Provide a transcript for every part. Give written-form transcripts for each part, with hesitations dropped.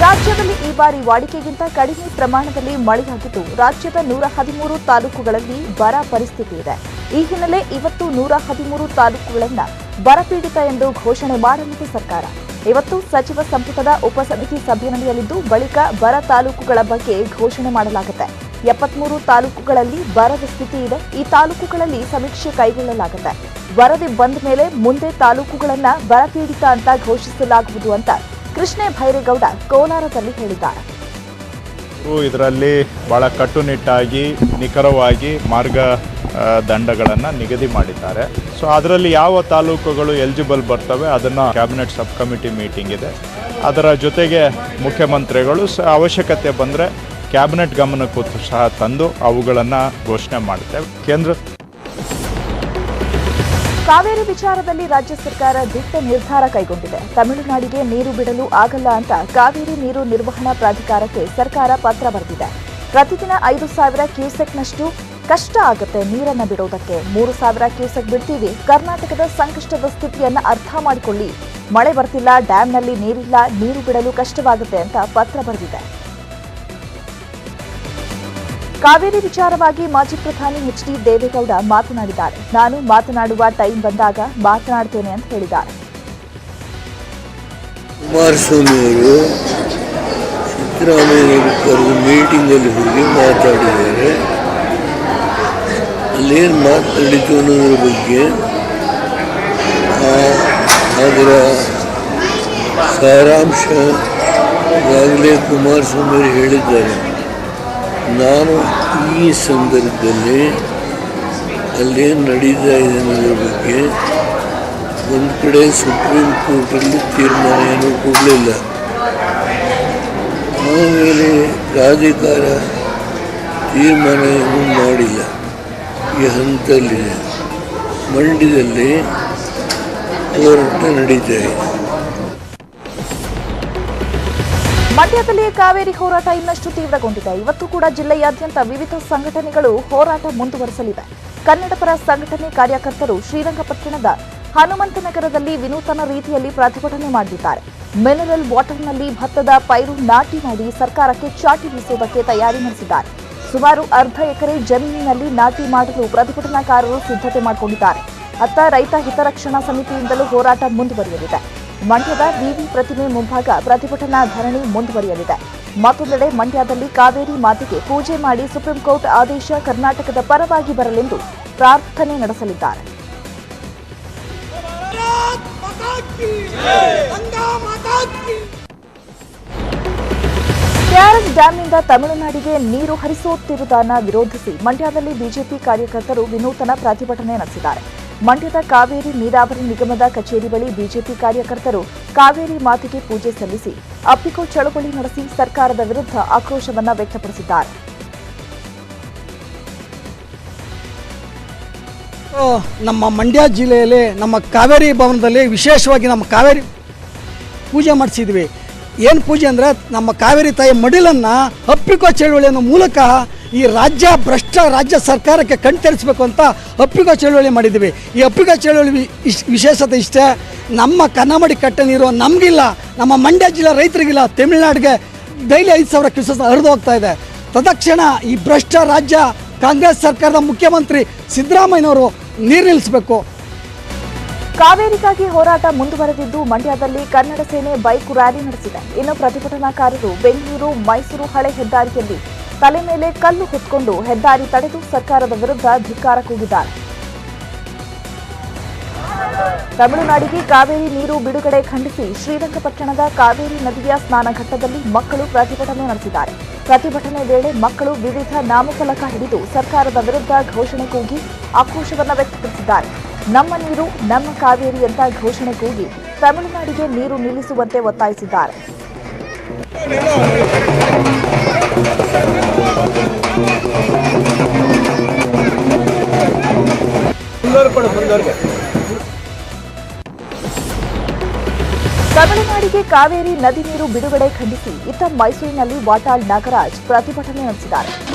ರಾಜ್ಯದಲ್ಲಿ ಈ ಬಾರಿ ವಾಡಿಕೆಗಿಂತ ಕಡಿಮೆ ಪ್ರಮಾಣದಲ್ಲಿ ಮಳೆಯಾಗಿದ್ದು ರಾಜ್ಯದ 113 ತಾಲೂಕುಗಳಲ್ಲಿ ಬರ ಪರಿಸ್ಥಿತಿ ಇದೆ. ಈ ಹಿನ್ನೆಲೆ ಇವತ್ತು 113 ತಾಲೂಕುಗಳನ್ನು ಬರಪೀಡಿತ ಎಂದು ಘೋಷಣೆ ಮಾಡಲಿದೆ ಸರ್ಕಾರ. ಇವತ್ತು ಸಚಿವ ಸಂಪುಟದ ಉಪಸಮಿತಿ ಸಭೆ ನಡೆಯಲಿದ್ದು ಬಳಿಕ ಬರ ತಾಲೂಕುಗಳ ಬಗ್ಗೆ ಘೋಷಣೆ ಮಾಡಲಾಗುತ್ತೆ. 73 ತಾಲೂಕುಗಳಲ್ಲಿ ಬರದ ಸ್ಥಿತಿ ಇದೆ. ಈ ತಾಲೂಕುಗಳಲ್ಲಿ ಸಮೀಕ್ಷೆ ಕೈಗೊಳ್ಳಲಾಗುತ್ತೆ. ವರದಿ ಬಂದ ಮೇಲೆ ಮುಂದೆ ತಾಲೂಕುಗಳನ್ನ ಬರಪೀಡಿತ ಅಂತ ಘೋಷಿಸಲಾಗುವುದು ಅಂತ ಕೃಷ್ಣೇ ಭೈರೇಗೌಡ ಕೋಲಾರದಲ್ಲಿ ಹೇಳಿದ್ದಾರೆ. ಇದರಲ್ಲಿ ಬಹಳ ಕಟ್ಟುನಿಟ್ಟಾಗಿ ನಿಖರವಾಗಿ ಮಾರ್ಗದಂಡಗಳನ್ನು ನಿಗದಿ ಮಾಡಿದ್ದಾರೆ. ಸೊ ಅದರಲ್ಲಿ ಯಾವ ತಾಲೂಕುಗಳು ಎಲಿಜಿಬಲ್ ಬರ್ತವೆ ಅದನ್ನು ಕ್ಯಾಬಿನೆಟ್ ಸಬ್ ಕಮಿಟಿ ಮೀಟಿಂಗ್ ಇದೆ. ಅದರ ಜೊತೆಗೆ ಮುಖ್ಯಮಂತ್ರಿಗಳು ಅವಶ್ಯಕತೆ ಬಂದರೆ ಕ್ಯಾಬಿನೆಟ್ ಗಮನಕ್ಕೂ ಸಹ ತಂದು ಅವುಗಳನ್ನು ಘೋಷಣೆ ಮಾಡುತ್ತೇವೆ. ಕೇಂದ್ರ ಕಾವೇರಿ ವಿಚಾರದಲ್ಲಿ ರಾಜ್ಯ ಸರ್ಕಾರ ದಿಟ್ಟ ನಿರ್ಧಾರ ಕೈಗೊಂಡಿದೆ. ತಮಿಳುನಾಡಿಗೆ ನೀರು ಬಿಡಲು ಆಗಲ್ಲ ಅಂತ ಕಾವೇರಿ ನೀರು ನಿರ್ವಹಣಾ ಪ್ರಾಧಿಕಾರಕ್ಕೆ ಸರ್ಕಾರ ಪತ್ರ ಬರೆದಿದೆ. ಪ್ರತಿದಿನ 5,000 ಕ್ಯೂಸೆಕ್ನಷ್ಟು ಕಷ್ಟ ಆಗುತ್ತೆ ನೀರನ್ನು ಬಿಡೋದಕ್ಕೆ. 3,000 ಕ್ಯೂಸೆಕ್ ಬಿಡ್ತೀವಿ. ಕರ್ನಾಟಕದ ಸಂಕಷ್ಟದ ಸ್ಥಿತಿಯನ್ನ ಅರ್ಥ ಮಾಡಿಕೊಳ್ಳಿ. ಮಳೆ ಬರ್ತಿಲ್ಲ, ಡ್ಯಾಂನಲ್ಲಿ ನೀರಿಲ್ಲ, ನೀರು ಬಿಡಲು ಕಷ್ಟವಾಗುತ್ತೆ ಅಂತ ಪತ್ರ ಬರೆದಿದೆ. ಕಾವೇರಿ ವಿಚಾರವಾಗಿ ಮಾಜಿ ಪ್ರಧಾನಿ ಎಚ್.ಡಿ. ದೇವೇಗೌಡ ಮಾತನಾಡಿದ್ದಾರೆ. ನಾನು ಮಾತನಾಡುವ ಟೈಮ್ ಬಂದಾಗ ಮಾತನಾಡ್ತೇನೆ ಅಂತ ಹೇಳಿದ್ದಾರೆ. ಕುಮಾರಸ್ವಾಮಿ ಅವರು ಸಿದ್ದರಾಮಯ್ಯ ಕರೆದು ಮೀಟಿಂಗಲ್ಲಿ ಹೋಗಿ ಮಾತಾಡಿದ್ದಾರೆ. ಅಲ್ಲೇನು ಮಾತನಾಡಿತು ಅನ್ನೋದ್ರ ಬಗ್ಗೆ ಅದರ ಸಾರಾಂಶ ಈಗಾಗಲೇ ಕುಮಾರಸ್ವಾಮಿ ಅವರು ಹೇಳಿದ್ದಾರೆ. ನಾನು ಈ ಸಂದರ್ಭದಲ್ಲಿ ಅಲ್ಲೇನು ನಡೀತಾ ಇದೆ ಅನ್ನೋದ್ರ ಬಗ್ಗೆ ಒಂದು ಕಡೆ ಸುಪ್ರೀಂ ಕೋರ್ಟಲ್ಲಿ ತೀರ್ಮಾನ ಏನೂ ಕೊಡಲಿಲ್ಲ. ಆಮೇಲೆ ಪ್ರಾಧಿಕಾರ ತೀರ್ಮಾನ ಏನೂ ಮಾಡಿಲ್ಲ. ಈ ಹಂತದಲ್ಲಿದೆ. ಮಂಡ್ಯದಲ್ಲಿ ಹೋರಾಟ ನಡೀತಾ ಇದೆ. ಮಂಡ್ಯದಲ್ಲಿ ಕಾವೇರಿ ಹೋರಾಟ ಇನ್ನಷ್ಟು ತೀವ್ರಗೊಂಡಿದೆ. ಇವತ್ತು ಕೂಡ ಜಿಲ್ಲೆಯಾದ್ಯಂತ ವಿವಿಧ ಸಂಘಟನೆಗಳು ಹೋರಾಟ ಮುಂದುವರೆಸಲಿವೆ. ಕನ್ನಡಪರ ಸಂಘಟನೆ ಕಾರ್ಯಕರ್ತರು ಶ್ರೀರಂಗಪಟ್ಟಣದ ಹನುಮಂತನಗರದಲ್ಲಿ ವಿನೂತನ ರೀತಿಯಲ್ಲಿ ಪ್ರತಿಭಟನೆ ಮಾಡಲಿದ್ದಾರೆ. ಮಿನರಲ್ ವಾಟರ್ನಲ್ಲಿ ಭತ್ತದ ಪೈರು ನಾಟಿ ಮಾಡಿ ಸರ್ಕಾರಕ್ಕೆ ಚಾಟಿ ಬೀಸುವುದಕ್ಕೆ ತಯಾರಿ ನಡೆಸಿದ್ದಾರೆ. ಸುಮಾರು ಅರ್ಧ ಎಕರೆ ಜಮೀನಿನಲ್ಲಿ ನಾಟಿ ಮಾಡಲು ಪ್ರತಿಭಟನಾಕಾರರು ಸಿದ್ಧತೆ ಮಾಡಿಕೊಂಡಿದ್ದಾರೆ. ಅತ್ತ ರೈತ ಹಿತರಕ್ಷಣಾ ಸಮಿತಿಯಿಂದಲೂ ಹೋರಾಟ ಮುಂದುವರಿಯಲಿದೆ. ಮಂಡ್ಯದ ವಿವಿ ಪ್ರತಿಮೆ ಮುಂಭಾಗ ಪ್ರತಿಭಟನಾ ಧರಣಿ ಮುಂದುವರಿಯಲಿದೆ. ಮತ್ತೊಂದೆಡೆ ಮಂಡ್ಯದಲ್ಲಿ ಕಾವೇರಿ ಮಾತೆಗೆ ಪೂಜೆ ಮಾಡಿ ಸುಪ್ರೀಂ ಕೋರ್ಟ್ ಆದೇಶ ಕರ್ನಾಟಕದ ಪರವಾಗಿ ಬರಲೆಂದು ಪ್ರಾರ್ಥನೆ ನಡೆಸಲಿದ್ದಾರೆ. ಕೆಆರ್ಎಸ್ ಡ್ಯಾಂನಿಂದ ತಮಿಳುನಾಡಿಗೆ ನೀರು ಹರಿಸುತ್ತಿರುವುದನ್ನು ವಿರೋಧಿಸಿ ಮಂಡ್ಯದಲ್ಲಿ ಬಿಜೆಪಿ ಕಾರ್ಯಕರ್ತರು ವಿನೂತನ ಪ್ರತಿಭಟನೆ ನಡೆಸಿದ್ದಾರೆ. ಮಂಡ್ಯದ ಕಾವೇರಿ ನೀರಾವರಿ ನಿಗಮದ ಕಚೇರಿ ಬಳಿ ಬಿಜೆಪಿ ಕಾರ್ಯಕರ್ತರು ಕಾವೇರಿ ಮಾತೆಗೆ ಪೂಜೆ ಸಲ್ಲಿಸಿ ಅಪ್ಪಿಕೋ ಚಳವಳಿ ನಡೆಸಿ ಸರ್ಕಾರದ ವಿರುದ್ಧ ಆಕ್ರೋಶವನ್ನು ವ್ಯಕ್ತಪಡಿಸಿದ್ದಾರೆ. ನಮ್ಮ ಮಂಡ್ಯ ಜಿಲ್ಲೆಯಲ್ಲಿ ನಮ್ಮ ಕಾವೇರಿ ಭವನದಲ್ಲಿ ವಿಶೇಷವಾಗಿ ನಮ್ಮ ಕಾವೇರಿ ಪೂಜೆ ಮಾಡಿಸಿದ್ವಿ. ಏನು ಪೂಜೆ ಅಂದರೆ ನಮ್ಮ ಕಾವೇರಿ ತಾಯಿ ಮಡಿಲನ್ನು ಅಪ್ಪಿಕೋ ಚಳವಳಿಯ ಮೂಲಕ ಈ ಭ್ರಷ್ಟ ರಾಜ್ಯ ಸರ್ಕಾರಕ್ಕೆ ಕಣ್ತೆರೆಸಬೇಕು ಅಂತ ಅಪ್ಪಿಕೋ ಚಳವಳಿ ಮಾಡಿದ್ದೀವಿ. ಈ ಅಪ್ಪಿಕೋ ಚಳವಳಿ ವಿಶೇಷತೆ ಇಷ್ಟೇ, ನಮ್ಮ ಕನ್ನಂಬಾಡಿ ಕಟ್ಟೆ ನೀರು ನಮಗಿಲ್ಲ, ನಮ್ಮ ಮಂಡ್ಯ ಜಿಲ್ಲೆ ರೈತರಿಗಿಲ್ಲ, ತಮಿಳುನಾಡಿಗೆ ಡೈಲಿ 5,000 ಕ್ಯೂಸೆಕ್ ಹರಿದು ಹೋಗ್ತಾ ಇದೆ. ತತ್ಕ್ಷಣ ಈ ಭ್ರಷ್ಟ ರಾಜ್ಯ ಕಾಂಗ್ರೆಸ್ ಸರ್ಕಾರದ ಮುಖ್ಯಮಂತ್ರಿ ಸಿದ್ದರಾಮಯ್ಯನವರು ನೀರು ನಿಲ್ಲಿಸಬೇಕು. ಕಾವೇರಿಗಾಗಿ ಹೋರಾಟ ಮುಂದುವರೆದಿದ್ದು ಮಂಡ್ಯದಲ್ಲಿ ಕನ್ನಡ ಸೇನೆ ಬೈಕ್ ರ್ಯಾಲಿ ನಡೆಸಿದೆ. ಇನ್ನು ಪ್ರತಿಭಟನಾಕಾರರು ಬೆಂಗಳೂರು ಮೈಸೂರು ಹಳೆ ಹೆದ್ದಾರಿಯಲ್ಲಿ ತಲೆ ಮೇಲೆ ಕಲ್ಲು ಹೊತ್ಕೊಂಡು ಹೆದ್ದಾರಿ ತಡೆದು ಸರ್ಕಾರದ ವಿರುದ್ಧ ಧಿಕ್ಕಾರ ಕೂಗಿದ್ದಾರೆ. ತಮಿಳುನಾಡಿಗೆ ಕಾವೇರಿ ನೀರು ಬಿಡುಗಡೆ ಖಂಡಿಸಿ ಶ್ರೀರಂಗಪಟ್ಟಣದ ಕಾವೇರಿ ನದಿಯ ಸ್ನಾನಘಟ್ಟದಲ್ಲಿ ಮಕ್ಕಳು ಪ್ರತಿಭಟನೆ ನಡೆಸಿದ್ದಾರೆ. ಪ್ರತಿಭಟನೆ ವೇಳೆ ಮಕ್ಕಳು ವಿವಿಧ ನಾಮಫಲಕ ಹಿಡಿದು ಸರ್ಕಾರದ ವಿರುದ್ಧ ಘೋಷಣೆ ಕೂಗಿ ಆಕ್ರೋಶವನ್ನು ವ್ಯಕ್ತಪಡಿಸಿದ್ದಾರೆ. ನಮ್ಮ ನೀರು ನಮ್ಮ ಕಾವೇರಿ ಅಂತ ಘೋಷಣೆ ಕೂಗಿ ತಮಿಳುನಾಡಿಗೆ ನೀರು ನಿಲ್ಲಿಸುವಂತೆ ಒತ್ತಾಯಿಸಿದ್ದಾರೆ. ತಮಿಳುನಾಡಿಗೆ ಕಾವೇರಿ ನದಿ ನೀರು ಬಿಡುಗಡೆ ಖಂಡಿಸಿ ಇತ್ತ ಮೈಸೂರಿನಲ್ಲಿ ವಾಟಾಳ್ ನಾಗರಾಜ್ ಪ್ರತಿಭಟನೆ ನಡೆಸಿದ್ದಾರೆ.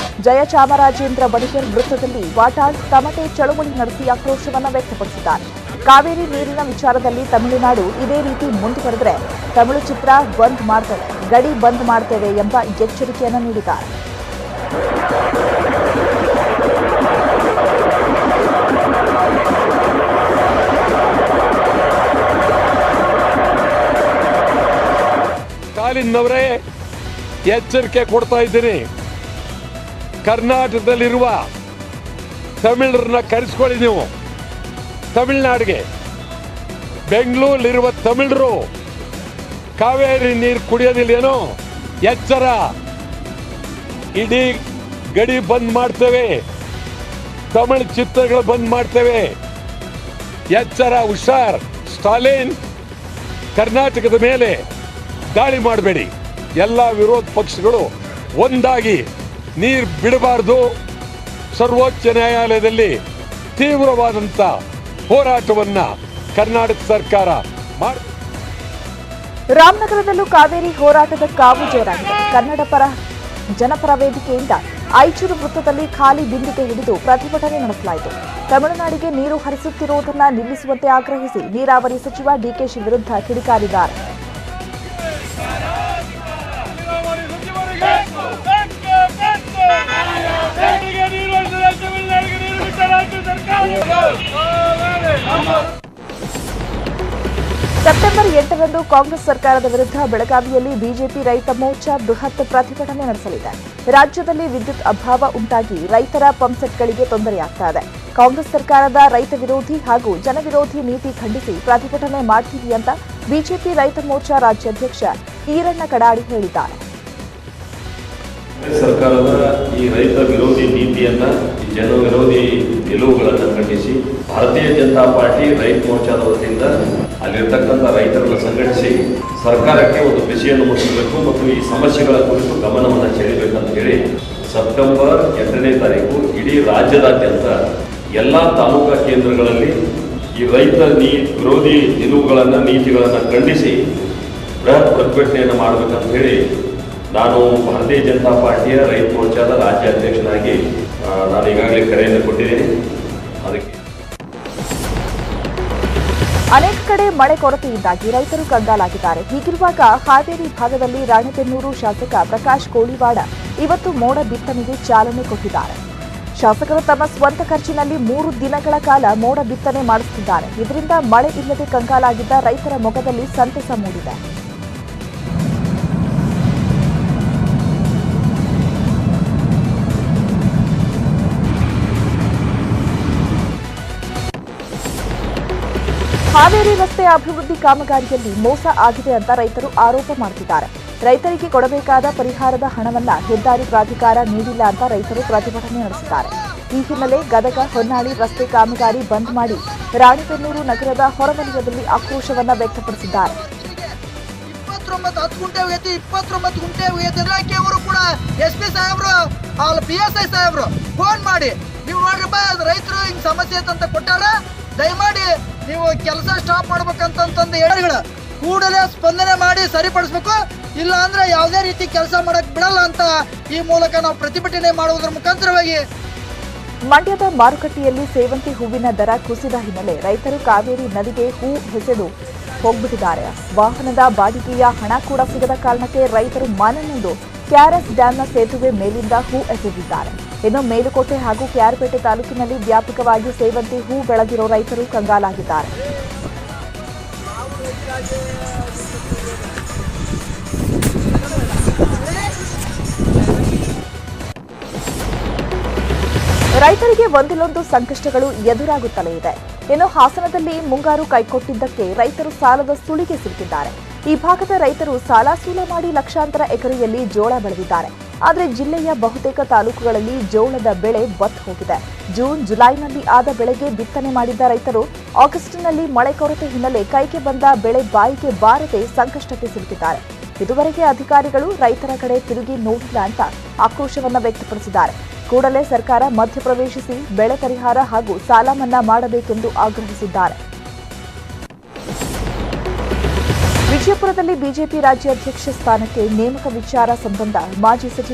ಜಯಚಾಮರಾಜೇಂದ್ರ ಬಡಿಗೇರ್ ವೃತ್ತದಲ್ಲಿ ವಾಟಾಳ್ ತಮಟೆ ಚಳವಳಿ ನಡೆಸಿ ಆಕ್ರೋಶವನ್ನು ವ್ಯಕ್ತಪಡಿಸಿದ್ದಾರೆ. ಕಾವೇರಿ ನೀರಿನ ವಿಚಾರದಲ್ಲಿ ತಮಿಳುನಾಡು ಇದೇ ರೀತಿ ಮುಂದುವರೆದರೆ ತಮಿಳು ಚಿತ್ರ ಬಂದ್ ಮಾಡ್ತಾರೆ. ಗಡಿ ಬಂದ್ ಮಾಡ್ತೇವೆ ಎಂಬ ಎಚ್ಚರಿಕೆಯನ್ನು ನೀಡಿದ್ದಾರೆ. ಸ್ಟಾಲಿನ್ನವರೇ ಎಚ್ಚರಿಕೆ ಕೊಡ್ತಾ ಇದ್ದೀನಿ. ಕರ್ನಾಟಕದಲ್ಲಿರುವ ತಮಿಳರನ್ನ ಕರೆಸ್ಕೊಳ್ಳಿ. ನೀವು ತಮಿಳುನಾಡಿಗೆ, ಬೆಂಗಳೂರಲ್ಲಿರುವ ತಮಿಳರು ಕಾವೇರಿ ನೀರು ಕುಡಿಯೋದಿಲ್ಲೇನೋ, ಎಚ್ಚರ. ಇಡೀ ಗಡಿ ಬಂದ್ ಮಾಡ್ತೇವೆ, ತಮಿಳು ಚಿತ್ರಗಳು ಬಂದ್ ಮಾಡ್ತೇವೆ, ಎಚ್ಚರ, ಹುಷಾರ್. ಸ್ಟಾಲಿನ್, ಕರ್ನಾಟಕದ ಮೇಲೆ ದಾಳಿ ಮಾಡಬೇಡಿ. ಎಲ್ಲ ವಿರೋಧ ಪಕ್ಷಗಳು ಒಂದಾಗಿ ನೀರು ಬಿಡಬಾರ್ದು. ಸರ್ವೋಚ್ಚ ನ್ಯಾಯಾಲಯದಲ್ಲಿ ತೀವ್ರವಾದಂಥ ಹೋರಾಟವನ್ನ ಕರ್ನಾಟಕ ಸರ್ಕಾರ ಮಾಡಿ. ರಾಮನಗರದಲ್ಲೂ ಕಾವೇರಿ ಹೋರಾಟದ ಕಾವು ಜೋರಾಗಿದೆ. ಕನ್ನಡ ಪರ ಜನಪರ ವೇದಿಕೆಯಿಂದ ಐಚೂರು ವೃತ್ತದಲ್ಲಿ ಖಾಲಿ ಬಿಂದಿಗೆ ಹಿಡಿದು ಪ್ರತಿಭಟನೆ ನಡೆಸಲಾಯಿತು. ತಮಿಳುನಾಡಿಗೆ ನೀರು ಹರಿಸುತ್ತಿರುವುದನ್ನು ನಿಲ್ಲಿಸುವಂತೆ ಆಗ್ರಹಿಸಿ ನೀರಾವರಿ ಸಚಿವ ಡಿಕೆಶಿ ವಿರುದ್ಧ ಕಿಡಿಕಾರಿದ್ದಾರೆ. ಸೆಪ್ಟೆಂಬರ್ 8ರಂದು ಕಾಂಗ್ರೆಸ್ ಸರ್ಕಾರದ ವಿರುದ್ಧ ಬೆಳಗಾವಿಯಲ್ಲಿ ಬಿಜೆಪಿ ರೈತ ಮೋರ್ಚಾ ಬೃಹತ್ ಪ್ರತಿಭಟನೆ ನಡೆಸಲಿದೆ. ರಾಜ್ಯದಲ್ಲಿ ವಿದ್ಯುತ್ ಅಭಾವ ಉಂಟಾಗಿ ರೈತರ ಪಂಪ್ಸೆಟ್ಗಳಿಗೆ ತೊಂದರೆಯಾಗ್ತಾ ಇದೆ. ಕಾಂಗ್ರೆಸ್ ಸರ್ಕಾರದ ರೈತ ವಿರೋಧಿ ಹಾಗೂ ಜನವಿರೋಧಿ ನೀತಿ ಖಂಡಿಸಿ ಪ್ರತಿಭಟನೆ ಮಾಡ್ತೀವಿ ಅಂತ ಬಿಜೆಪಿ ರೈತ ಮೋರ್ಚಾ ರಾಜ್ಯಾಧ್ಯಕ್ಷ ಈರಣ್ಣ ಕಡಾಡಿ ಹೇಳಿದ್ದಾರೆ. ಸರ್ಕಾರದ ಈ ರೈತ ವಿರೋಧಿ ನೀತಿಯನ್ನ, ಈ ಜನ ವಿರೋಧಿ ನಿಲುವುಗಳನ್ನು ಖಂಡಿಸಿ ಭಾರತೀಯ ಜನತಾ ಪಾರ್ಟಿ ರೈತ ಮೋರ್ಚಾದ ವತಿಯಿಂದ ಅಲ್ಲಿರ್ತಕ್ಕಂಥ ರೈತರನ್ನು ಸಂಘಟಿಸಿ ಸರ್ಕಾರಕ್ಕೆ ಒಂದು ಬಿಸಿಯನ್ನು ಮುಟ್ಟಿಸಬೇಕು ಮತ್ತು ಈ ಸಮಸ್ಯೆಗಳ ಕುರಿತು ಗಮನವನ್ನು ಸೆಳೆಯಬೇಕಂತ ಹೇಳಿ ಸೆಪ್ಟೆಂಬರ್ 8ನೇ ತಾರೀಕು ಇಡೀ ರಾಜ್ಯದಾದ್ಯಂತ ಎಲ್ಲ ತಾಲೂಕಾ ಕೇಂದ್ರಗಳಲ್ಲಿ ಈ ರೈತ ವಿರೋಧಿ ನಿಲುವುಗಳನ್ನು, ನೀತಿಗಳನ್ನು ಖಂಡಿಸಿ ಬೃಹತ್ ಪ್ರತಿಭಟನೆಯನ್ನು ಮಾಡಬೇಕಂತ ಹೇಳಿ ನಾನು ಭಾರತೀಯ ಜನತಾ ಪಾರ್ಟಿಯ ರೈತ ಮೋರ್ಚಾದ ರಾಜ್ಯ ಅಧ್ಯಕ್ಷನಾಗಿ ನಾನು ಈಗಾಗಲೇ ಕರೆಯನ್ನು ಕೊಟ್ಟಿದ್ದೇನೆ. ಅದಕ್ಕೆ ಅನೇಕ ಕಡೆ ಮಳೆ ಕೊರತೆಯಿಂದಾಗಿ ರೈತರು ಕಂಗಾಲಾಗಿದ್ದಾರೆ. ಹೀಗಿರುವಾಗ ಹಾವೇರಿ ಭಾಗದಲ್ಲಿ ರಾಣೆಬೆನ್ನೂರು ಶಾಸಕ ಪ್ರಕಾಶ್ ಕೋಳಿವಾಡ ಇವತ್ತು ಮೋಡ ಬಿತ್ತನೆಗೆ ಚಾಲನೆ ಕೊಟ್ಟಿದ್ದಾರೆ. ಶಾಸಕರು ತಮ್ಮ ಸ್ವಂತ ಖರ್ಚಿನಲ್ಲಿ 3 ದಿನಗಳ ಕಾಲ ಮೋಡ ಬಿತ್ತನೆ ಮಾಡಿಸುತ್ತಿದ್ದಾರೆ. ಇದರಿಂದ ಮಳೆ ಇಲ್ಲದೆ ಕಂಗಾಲಾಗಿದ್ದ ರೈತರ ಮೊಗದಲ್ಲಿ ಸಂತಸ ಮೂಡಿದೆ. ಹಾವೇರಿ ರಸ್ತೆ ಅಭಿವೃದ್ಧಿ ಕಾಮಗಾರಿಯಲ್ಲಿ ಮೋಸ ಆಗಿದೆ ಅಂತ ರೈತರು ಆರೋಪ ಮಾಡುತ್ತಿದ್ದಾರೆ. ರೈತರಿಗೆ ಕೊಡಬೇಕಾದ ಪರಿಹಾರದ ಹಣವನ್ನ ಹೆದ್ದಾರಿ ಪ್ರಾಧಿಕಾರ ನೀಡಿಲ್ಲ ಅಂತ ರೈತರು ಪ್ರತಿಭಟನೆ ನಡೆಸಿದ್ದಾರೆ. ಈ ಹಿನ್ನೆಲೆ ಗದಗ ಹೊನ್ನಾಳಿ ರಸ್ತೆ ಕಾಮಗಾರಿ ಬಂದ್ ಮಾಡಿ ರಾಣೆಬೆನ್ನೂರು ನಗರದ ಹೊರವಲಯದಲ್ಲಿ ಆಕ್ರೋಶವನ್ನ ವ್ಯಕ್ತಪಡಿಸಿದ್ದಾರೆ. 10 ಗುಂಟೆ ಹೋಗೈತಿ, 29 ಗುಂಟೆ ಹೋಗೈತಿ. ಇಲಾಖೆಯವರು ಕೂಡ SP ಸಾಹೇಬ್ರು, PSI ಸಾಹೇಬ್ರು ಫೋನ್ ಮಾಡಿ ನೀವು ನೋಡ್ರಪ್ಪ ರೈತರು ಹಿಂಗ್ ಸಮಸ್ಯೆ ಅಂತ ಕೊಟ್ಟಾರ, ದಯಮಾಡಿ ನೀವು ಕೆಲಸ ಸ್ಟಾಪ್ ಮಾಡ್ಬೇಕಂತಂದು ಹೇಳಿಗಳ ಕೂಡಲೇ ಸ್ಪಂದನೆ ಮಾಡಿ ಸರಿಪಡಿಸ್ಬೇಕು, ಇಲ್ಲ ಅಂದ್ರೆ ಯಾವುದೇ ರೀತಿ ಕೆಲಸ ಮಾಡಕ್ ಬಿಡಲ್ಲ ಅಂತ ಈ ಮೂಲಕ ನಾವು ಪ್ರತಿಭಟನೆ ಮಾಡುವುದರ ಮುಖಾಂತರವಾಗಿ. ಮಂಡ್ಯದ ಮಾರುಕಟ್ಟೆಯಲ್ಲಿ ಸೇವಂತಿ ಹೂವಿನ ದರ ಕುಸಿದ ಹಿನ್ನೆಲೆ ರೈತರು ಕಾವೇರಿ ನದಿಗೆ ಹೂ ಎಸೆದು ಹೋಗ್ಬಿಟ್ಟಿದ್ದಾರೆ. ವಾಹನದ ಬಾಡಿಗೆಯ ಹಣ ಕೂಡ ಸಿಗದ ಕಾರಣಕ್ಕೆ ರೈತರು ಮನೆಯೊಂದು ಕೆಆರ್ಎಸ್ ಡ್ಯಾಂನ ಸೇತುವೆ ಮೇಲಿಂದ ಹೂ ಎಸೆದಿದ್ದಾರೆ. ಇನ್ನು ಮೇಲುಕೋಟೆ ಹಾಗೂ ಕೆಆರ್ಪೇಟೆ ತಾಲೂಕಿನಲ್ಲಿ ವ್ಯಾಪಕವಾಗಿ ಸೇವಂತಿ ಹೂ ಬೆಳೆದಿರೋ ರೈತರು ಕಂಗಾಲಾಗಿದ್ದಾರೆ. ರೈತರಿಗೆ ಒಂದಿಲ್ಲೊಂದು ಸಂಕಷ್ಟಗಳು ಎದುರಾಗುತ್ತಲೇ ಇದೆ. ಇನ್ನು ಹಾಸನದಲ್ಲಿ ಮುಂಗಾರು ಕೈಕೊಟ್ಟಿದ್ದಕ್ಕೆ ರೈತರು ಸಾಲದ ಸುಳಿಗೆ ಸಿಲುಕಿದ್ದಾರೆ. ಈ ಭಾಗದ ರೈತರು ಸಾಲ ಸೂಲ ಮಾಡಿ ಲಕ್ಷಾಂತರ ಎಕರೆಯಲ್ಲಿ ಜೋಳ ಬೆಳೆದಿದ್ದಾರೆ. ಆದರೆ ಜಿಲ್ಲೆಯ ಬಹುತೇಕ ತಾಲೂಕುಗಳಲ್ಲಿ ಜೋಳದ ಬೆಳೆ ಬತ್ತು ಹೋಗಿದೆ. ಜೂನ್ ಜುಲೈನಲ್ಲಿ ಆದ ಬೆಳೆಗೆ ಬಿತ್ತನೆ ಮಾಡಿದ್ದ ರೈತರು ಆಗಸ್ಟ್ನಲ್ಲಿ ಮಳೆ ಕೊರತೆ ಹಿನ್ನೆಲೆ ಕೈಗೆ ಬಂದ ಬೆಳೆ ಬಾಯಿಗೆ ಬಾರದೆ ಸಂಕಷ್ಟಕ್ಕೆ ಸಿಲುಕಿದ್ದಾರೆ. ಇದುವರೆಗೆ ಅಧಿಕಾರಿಗಳು ರೈತರ ಕಡೆ ತಿರುಗಿ ನೋಡಿಲ್ಲ ಅಂತ ಆಕ್ರೋಶವನ್ನ ವ್ಯಕ್ತಪಡಿಸಿದ್ದಾರೆ. ಕೂಡಲೇ ಸರ್ಕಾರ ಮಧ್ಯಪ್ರವೇಶಿಸಿ ಬೆಳೆ ಪರಿಹಾರ ಹಾಗೂ ಸಾಲ ಮನ್ನಾ ಮಾಡಬೇಕೆಂದು ಆಗ್ರಹಿಸಿದ್ದಾರೆ. ವಿಜಯಪುರದಲ್ಲಿ ಬಿಜೆಪಿ ರಾಜ್ಯಾಧ್ಯಕ್ಷ ಸ್ಥಾನಕ್ಕೆ ನೇಮಕ ವಿಚಾರ ಸಂಬಂಧ ಮಾಜಿ ಸಚಿವ